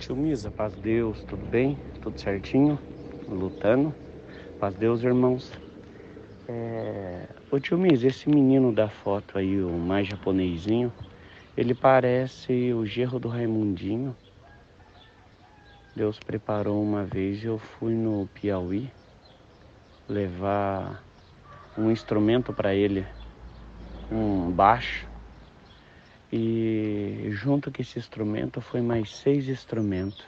Tio Misa, paz de Deus, tudo bem? Tudo certinho? Lutando? Paz de Deus, irmãos. Ô tio Misa, esse menino da foto aí, o mais japonesinho, ele parece o genro do Raimundinho. Deus preparou uma vez, eu fui no Piauí levar um instrumento para ele, um baixo. E junto com esse instrumento foi mais 6 instrumentos.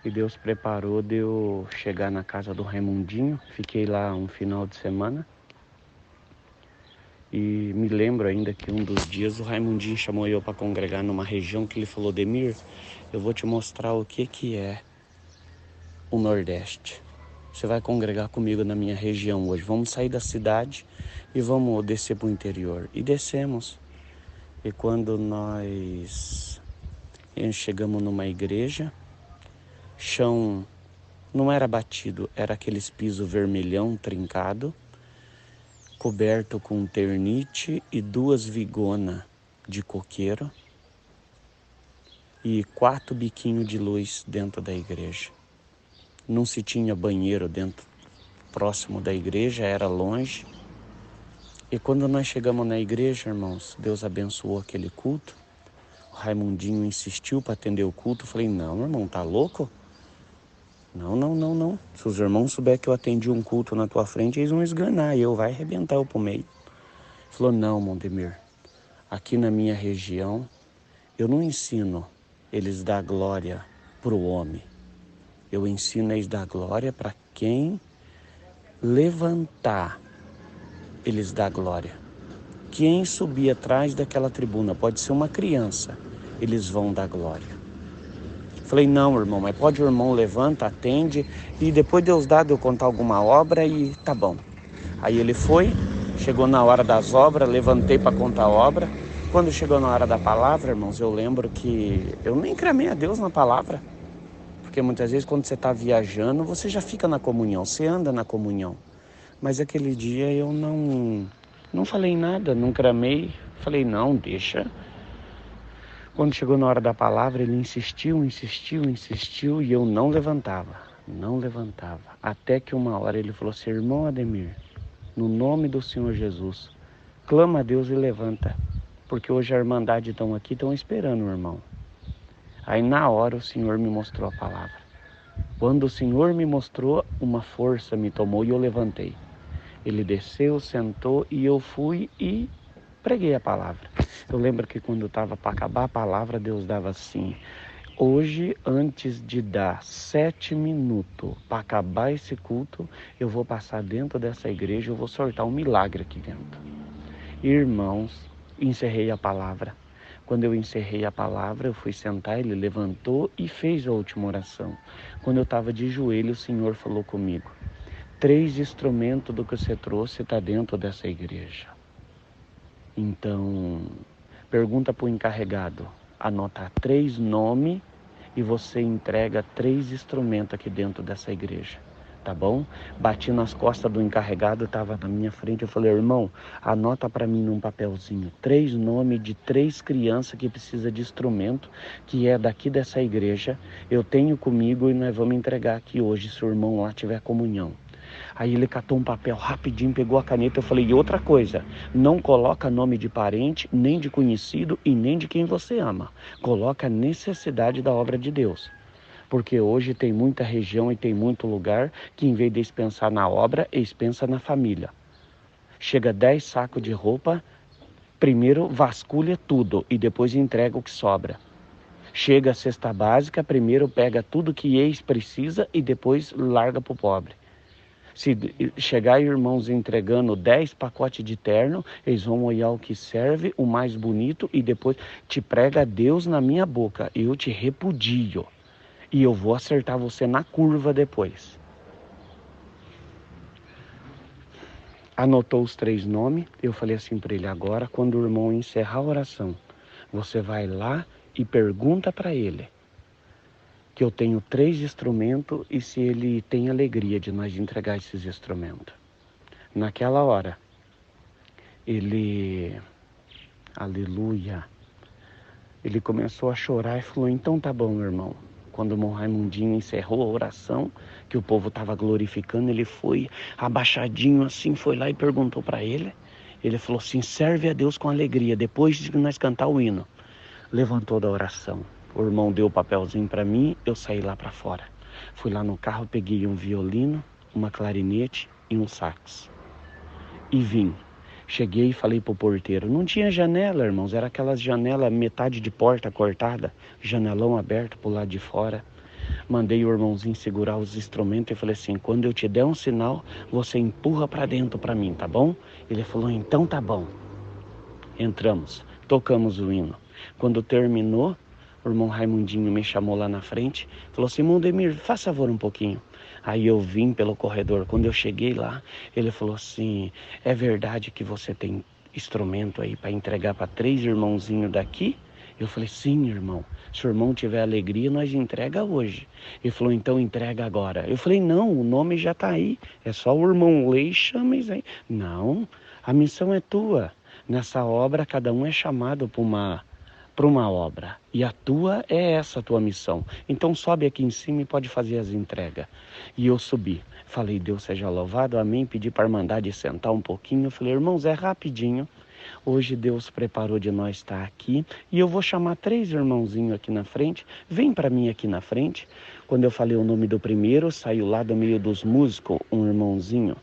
E Deus preparou de eu chegar na casa do Raimundinho. Fiquei lá um final de semana. E me lembro ainda que um dos dias o Raimundinho chamou eu para congregar numa região que ele falou: Demir, eu vou te mostrar o que é o Nordeste. Você vai congregar comigo na minha região hoje. Vamos sair da cidade e vamos descer para o interior. E descemos. E quando nós chegamos numa igreja, chão não era batido, era aqueles piso vermelhão trincado, coberto com ternite e 2 vigonas de coqueiro e 4 biquinhos de luz dentro da igreja. Não se tinha banheiro dentro, próximo da igreja, era longe. E quando nós chegamos na igreja, irmãos, Deus abençoou aquele culto. O Raimundinho insistiu para atender o culto. Eu falei: não, irmão, tá louco? Não. Se os irmãos souberem que eu atendi um culto na tua frente, eles vão esganar e eu vai arrebentar eu pro meio. Ele falou: não, Mondemir, aqui na minha região, eu não ensino eles dar glória pro homem. Eu ensino eles dar glória para quem levantar, eles dar glória. Quem subir atrás daquela tribuna, pode ser uma criança, eles vão dar glória. Falei: não, irmão, mas pode o irmão levanta, atende e depois Deus dá de eu contar alguma obra e tá bom. Aí ele foi, chegou na hora das obras, levantei para contar a obra. Quando chegou na hora da palavra, irmãos, eu lembro que eu nem clamei a Deus na palavra. Porque muitas vezes quando você está viajando, você já fica na comunhão, você anda na comunhão. Mas aquele dia eu não falei nada, não clamei. Falei: não, deixa. Quando chegou na hora da palavra, ele insistiu e eu não levantava. Até que uma hora ele falou assim: irmão Ademir, no nome do Senhor Jesus, clama a Deus e levanta, porque hoje a Irmandade estão aqui, estão esperando o irmão. Aí na hora o Senhor me mostrou a palavra. Quando o Senhor me mostrou, uma força me tomou e eu levantei. Ele desceu, sentou e eu fui e preguei a palavra. Eu lembro que quando estava para acabar a palavra, Deus dava assim: hoje, antes de dar 7 minutos para acabar esse culto, eu vou passar dentro dessa igreja, eu vou sortar um milagre aqui dentro. Irmãos, encerrei a palavra. Quando eu encerrei a palavra, eu fui sentar, ele levantou e fez a última oração. Quando eu estava de joelho, o Senhor falou comigo: 3 instrumentos do que você trouxe está dentro dessa igreja. Então, pergunta para o encarregado, anota 3 nomes e você entrega 3 instrumentos aqui dentro dessa igreja, tá bom? Bati nas costas do encarregado, estava na minha frente, eu falei: irmão, anota para mim num papelzinho 3 nomes de 3 crianças que precisam de instrumento, que é daqui dessa igreja, eu tenho comigo e nós vamos entregar aqui hoje, se o irmão lá tiver comunhão. Aí ele catou um papel rapidinho, pegou a caneta, eu falei: e outra coisa, não coloca nome de parente, nem de conhecido e nem de quem você ama. Coloca a necessidade da obra de Deus. Porque hoje tem muita região e tem muito lugar que em vez de eles pensar na obra, eles pensam na família. Chega 10 sacos de roupa, primeiro vasculha tudo e depois entrega o que sobra. Chega a cesta básica, primeiro pega tudo que eles precisa e depois larga para o pobre. Se chegar irmãos entregando 10 pacotes de terno, eles vão olhar o que serve, o mais bonito, e depois te prega Deus na minha boca. Eu te repudio. E eu vou acertar você na curva depois. Anotou os 3 nomes, eu falei assim para ele: agora, quando o irmão encerrar a oração, você vai lá e pergunta para ele que eu tenho 3 instrumentos e se ele tem alegria de nós entregar esses instrumentos. Naquela hora, ele, aleluia, Ele começou a chorar e falou, então tá bom, irmão. Quando o irmão Raimundinho encerrou a oração, que o povo estava glorificando, ele foi abaixadinho assim, foi lá e perguntou para ele. Ele falou assim, serve a Deus com alegria, depois de nós cantar o hino. Levantou da oração. O irmão deu o papelzinho para mim, eu saí lá para fora. Fui lá no carro, peguei um violino, uma clarinete e um sax. E vim. Cheguei e falei pro porteiro, não tinha janela, irmãos, era aquelas janelas, metade de porta cortada, janelão aberto pro lado de fora. Mandei o irmãozinho segurar os instrumentos e falei assim, quando eu te der um sinal, você empurra para dentro para mim, tá bom? Ele falou, então tá bom. Entramos, tocamos o hino. Quando terminou, o irmão Raimundinho me chamou lá na frente, falou assim, irmão Demir, faz favor um pouquinho. Aí eu vim pelo corredor. Quando eu cheguei lá, ele falou assim, é verdade que você tem instrumento aí para entregar para 3 irmãozinhos daqui? Eu falei, sim, irmão. Se o irmão tiver alegria, nós entrega hoje. Ele falou, então entrega agora. Eu falei, não, o nome já está aí. É só o irmão ler e chama isso aí. Não, a missão é tua. Nessa obra, cada um é chamado para uma obra. E a tua é essa a tua missão. Então sobe aqui em cima e pode fazer as entregas. E eu subi. Falei, Deus seja louvado, amém. Pedi para a Irmandade sentar um pouquinho. Eu falei, irmãos, é rapidinho. Hoje Deus preparou de nós estar aqui. E eu vou chamar 3 irmãozinhos aqui na frente. Vem para mim aqui na frente. Quando eu falei o nome do primeiro, saiu lá do meio dos músicos um irmãozinho.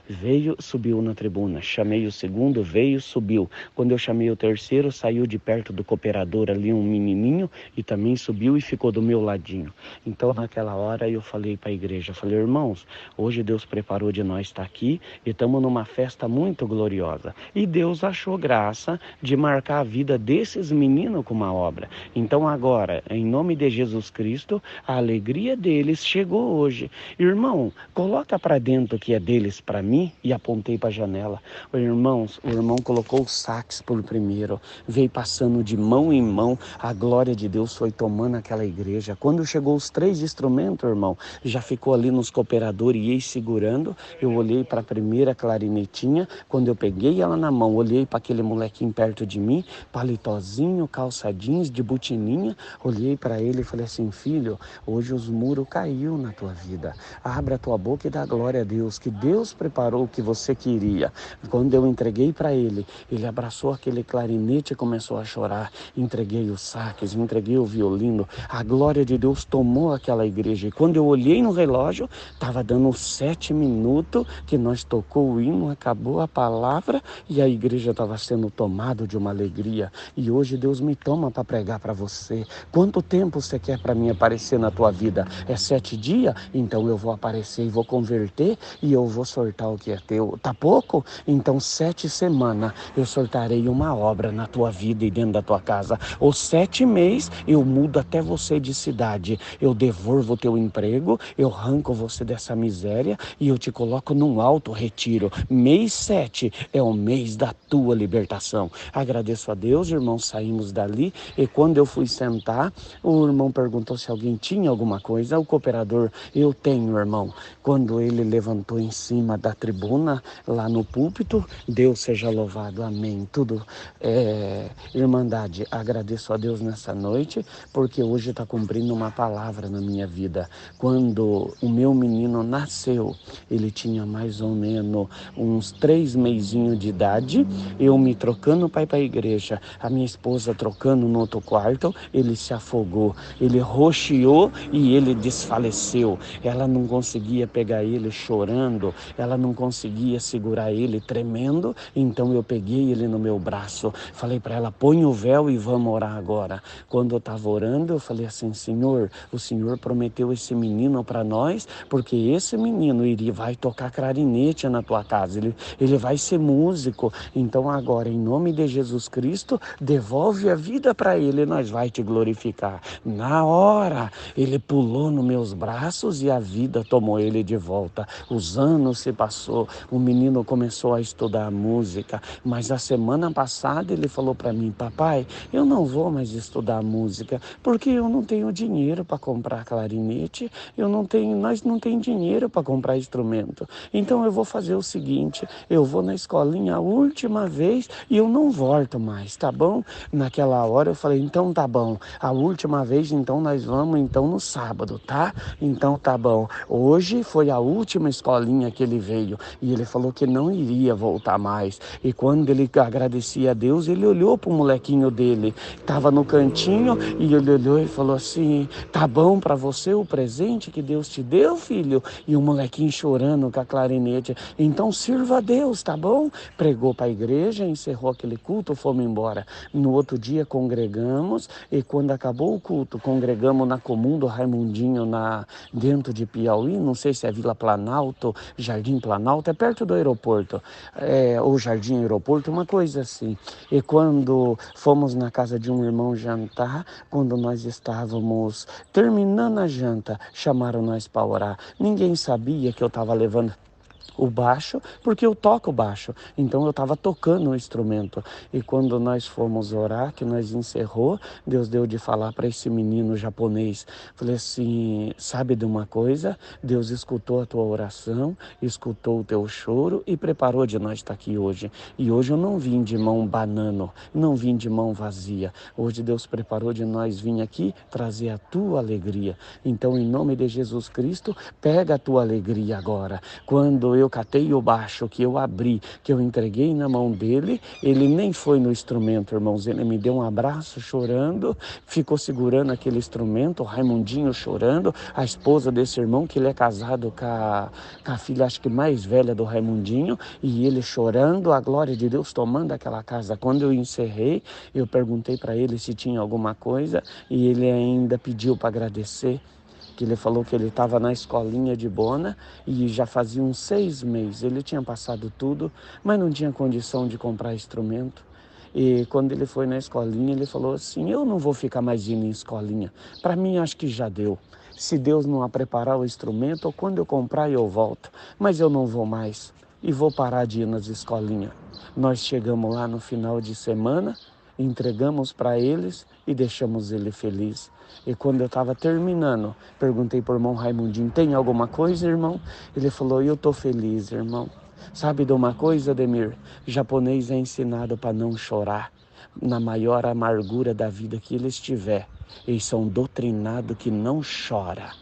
Veio, subiu na tribuna. Chamei o segundo, veio, subiu. Quando eu chamei o terceiro, saiu de perto do cooperador ali um menininho e também subiu e ficou do meu ladinho. Então naquela hora eu falei para a igreja, falei, irmãos, hoje Deus preparou de nós estar aqui e estamos numa festa muito gloriosa. E Deus achou graça de marcar a vida desses meninos com uma obra. Então agora, em nome de Jesus Cristo, a alegria deles chegou hoje. Irmão, coloca para dentro o que é deles para mim. E apontei para a janela. Irmãos, o irmão colocou o sax por primeiro, veio passando de mão em mão, a glória de Deus foi tomando aquela igreja. Quando chegou os 3 instrumentos, irmão, já ficou ali nos cooperadores e ia segurando. Eu olhei para a primeira clarinetinha, quando eu peguei ela na mão, olhei para aquele molequinho perto de mim, palitozinho, calça jeans, de botininha, olhei para ele e falei assim, filho, hoje os muros caiu na tua vida. Abra a tua boca e dá glória a Deus, que Deus preparou o que você queria. Quando eu entreguei para ele, ele abraçou aquele clarinete e começou a chorar. Entreguei os saques, entreguei o violino. A glória de Deus tomou aquela igreja. E quando eu olhei no relógio, estava dando 7 minutos que nós tocou o hino, acabou a palavra e a igreja estava sendo tomada de uma alegria. E hoje Deus me toma para pregar para você. Quanto tempo você quer para mim aparecer na tua vida? É 7 dias? Então eu vou aparecer e vou converter e eu vou sortar o que é teu. Tá pouco? Então 7 semanas eu sortarei uma obra na tua vida e dentro da tua casa. Ou 7 meses eu mudo até você de cidade. Eu devolvo o teu emprego, eu arranco você dessa miséria e eu te coloco num alto retiro. Mês 7 é o mês da tua libertação. Agradeço a Deus, irmãos, saímos dali e quando eu fui sentar, o irmão perguntou se alguém tinha alguma coisa. O cooperador, eu tenho, irmão. Quando ele levantou em cima da tribuna, lá no púlpito, Deus seja louvado, amém. Tudo Irmandade, agradeço a Deus nessa noite, porque hoje está cumprindo uma palavra na minha vida. Quando o meu menino nasceu, ele tinha mais ou menos uns 3 mesinhos de idade, eu me trocando para ir para a igreja, a minha esposa trocando no outro quarto, ele se afogou, ele roxeou e ele desfaleceu. Ela não conseguia pegar ele chorando, ela não conseguia segurar ele tremendo, então eu peguei ele no meu braço, falei para ela, põe o véu e vamos orar agora. Quando eu estava orando, eu falei assim, Senhor, o Senhor prometeu esse menino para nós, porque esse menino vai tocar clarinete na tua casa, ele vai ser músico, então agora, em nome de Jesus Cristo, devolve a vida para ele, nós vai te glorificar. Na hora, ele pulou nos meus braços e a vida tomou ele de volta. Os anos se passaram, isso, o menino começou a estudar música, mas a semana passada ele falou para mim: papai, eu não vou mais estudar música, porque eu não tenho dinheiro para comprar clarinete, nós não temos dinheiro para comprar instrumento. Então eu vou fazer o seguinte, eu vou na escolinha a última vez e eu não volto mais, tá bom? Naquela hora eu falei: então tá bom, a última vez então nós vamos então no sábado, tá? Então tá bom. Hoje foi a última escolinha que ele veio e ele falou que não iria voltar mais. E quando ele agradecia a Deus, ele olhou pro molequinho dele, estava no cantinho, e ele olhou e falou assim: tá bom para você o presente que Deus te deu, filho? E o molequinho chorando com a clarinete: então sirva a Deus, tá bom? Pregou para a igreja, encerrou aquele culto, fomos embora. No outro dia congregamos, e quando acabou o culto, congregamos na Comum do Raimundinho, dentro de Piauí, não sei se é Vila Planalto, Jardim Planalto, é perto do aeroporto, ou Jardim Aeroporto, uma coisa assim. E quando fomos na casa de um irmão jantar, quando nós estávamos terminando a janta, chamaram nós para orar. Ninguém sabia que eu estava levando o baixo, porque eu toco baixo, então eu estava tocando o instrumento. E quando nós fomos orar, que nós encerrou, Deus deu de falar para esse menino japonês. Falei assim: sabe de uma coisa? Deus escutou a tua oração, escutou o teu choro e preparou de nós estar aqui hoje. E hoje eu não vim de mão banano, não vim de mão vazia. Hoje Deus preparou de nós vir aqui trazer a tua alegria. Então, em nome de Jesus Cristo, pega a tua alegria agora. Quando eu catei o baixo, que eu abri, que eu entreguei na mão dele, ele nem foi no instrumento, irmãos, ele me deu um abraço chorando, ficou segurando aquele instrumento, o Raimundinho chorando, a esposa desse irmão, que ele é casado com a filha, acho que mais velha do Raimundinho, e ele chorando, a glória de Deus tomando aquela casa. Quando eu encerrei, eu perguntei para ele se tinha alguma coisa, e ele ainda pediu para agradecer, que ele falou que ele estava na escolinha de Bona e já fazia uns 6 meses. Ele tinha passado tudo, mas não tinha condição de comprar instrumento. E quando ele foi na escolinha, ele falou assim: eu não vou ficar mais indo em escolinha. Para mim, acho que já deu. Se Deus não preparar o instrumento, ou quando eu comprar, eu volto. Mas eu não vou mais e vou parar de ir nas escolinhas. Nós chegamos lá no final de semana, entregamos para eles e deixamos ele feliz. E quando eu estava terminando, perguntei para o irmão Raimundinho: tem alguma coisa, irmão? Ele falou: eu estou feliz, irmão. Sabe de uma coisa, Ademir? Japonês é ensinado para não chorar. Na maior amargura da vida que eles tiver, eles são doutrinados que não chora.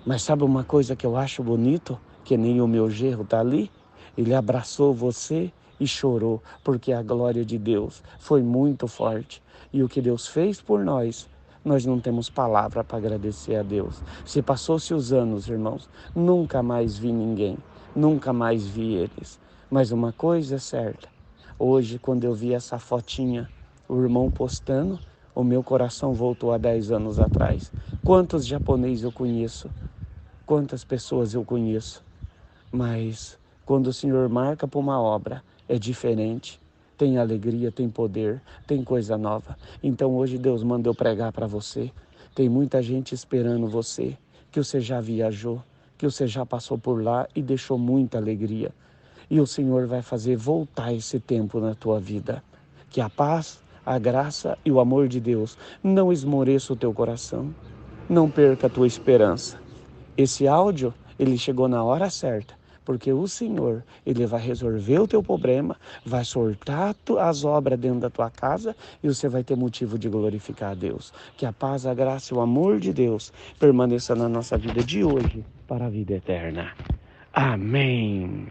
Mas sabe uma coisa que eu acho bonito? Que nem o meu genro está ali. Ele abraçou você e chorou, porque a glória de Deus foi muito forte. E o que Deus fez por nós não temos palavra para agradecer a Deus. Se passou-se os anos, irmãos, nunca mais vi ninguém, nunca mais vi eles. Mas uma coisa é certa: hoje, quando eu vi essa fotinha, o irmão postando, o meu coração voltou a 10 anos atrás. Quantos japoneses eu conheço? Quantas pessoas eu conheço? Mas quando o Senhor marca para uma obra, é diferente. Tem alegria, tem poder, tem coisa nova. Então hoje Deus manda eu pregar para você. Tem muita gente esperando você, que você já viajou, que você já passou por lá e deixou muita alegria. E o Senhor vai fazer voltar esse tempo na tua vida. Que a paz, a graça e o amor de Deus não esmoreça o teu coração. Não perca a tua esperança. Esse áudio, ele chegou na hora certa. Porque o Senhor, Ele vai resolver o teu problema, vai sortar as obras dentro da tua casa e você vai ter motivo de glorificar a Deus. Que a paz, a graça e o amor de Deus permaneça na nossa vida de hoje para a vida eterna. Amém.